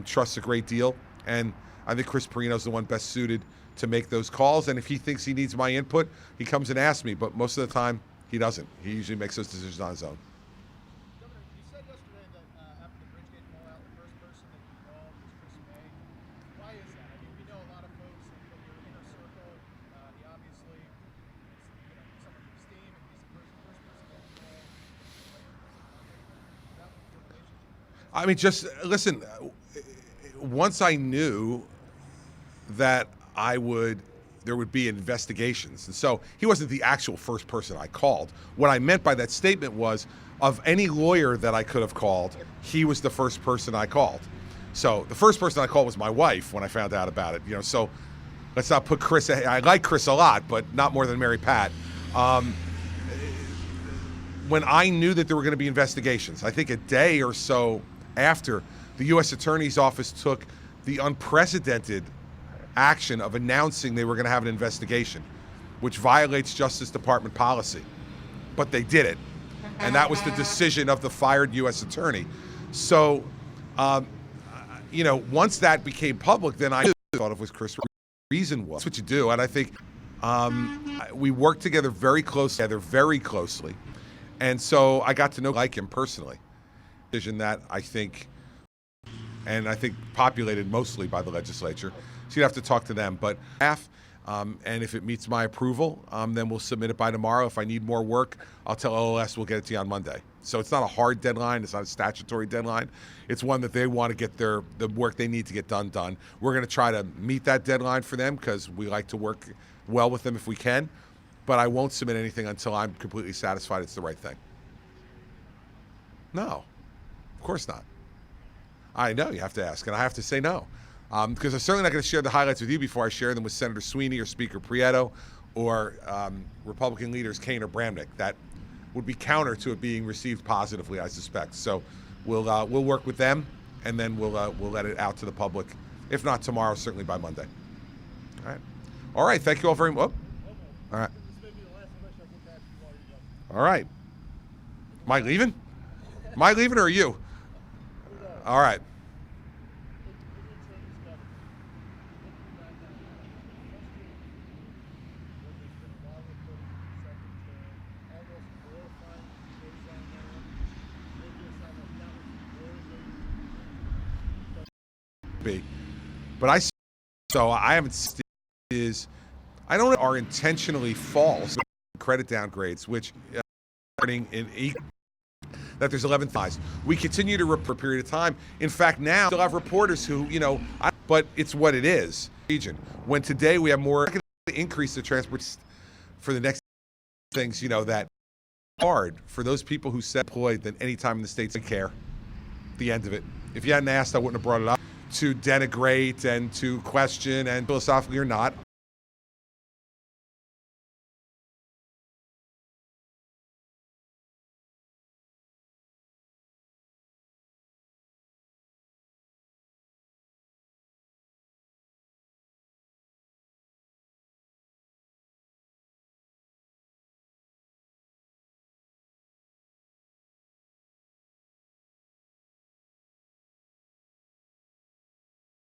trusts a great deal, and I think Chris Perino's the one best suited to make those calls. And if he thinks he needs my input, he comes and asks me. But most of the time, he doesn't. He usually makes those decisions on his own. Governor, you said yesterday that after the Bridgegate fallout, the first person that you called was Chris May. Why is that? I mean, we know a lot of folks in your inner circle. He obviously is, someone you esteem, and he's the first person that you call. That was your relationship. I mean, just listen. Once I knew that there would be investigations, and so he wasn't the actual first person I called. What I meant by that statement was, of any lawyer that I could have called, he was the first person I called. So the first person I called was my wife when I found out about it. So let's not put Chris. I like Chris a lot, but not more than Mary Pat. When I knew that there were going to be investigations, I think a day or so after, the U.S. Attorney's Office took the unprecedented action of announcing they were going to have an investigation, which violates Justice Department policy. But they did it. And that was the decision of the fired U.S. Attorney. So, once that became public, then I thought of what Chris' reason was. That's what you do. And I think we worked together very closely. And so I got to know him personally. Decision that I think populated mostly by the legislature. So you'd have to talk to them. But and if it meets my approval, then we'll submit it by tomorrow. If I need more work, I'll tell OLS we'll get it to you on Monday. So it's not a hard deadline. It's not a statutory deadline. It's one that they want to get the work they need to get done. We're going to try to meet that deadline for them because we like to work well with them if we can. But I won't submit anything until I'm completely satisfied it's the right thing. No, of course not. I know you have to ask, and I have to say no. Because I'm certainly not going to share the highlights with you before I share them with Senator Sweeney or Speaker Prieto or Republican leaders Kaine or Bramnick. That would be counter to it being received positively, I suspect. So we'll work with them, and then we'll let it out to the public. If not tomorrow, certainly by Monday. All right. Thank you all very much. All right. All right. Am I leaving? Am I leaving or are you? All right. But I haven't seen I don't know are intentionally false credit downgrades, which starting in that there's 11 thighs. We continue to for a period of time. In fact, now still have reporters who, but it's what it is. Region. When today we have more increase the transport for the next things, that hard for those people who said employed than any time in the States care. The end of it. If you hadn't asked, I wouldn't have brought it up. To denigrate and to question, and philosophically or not,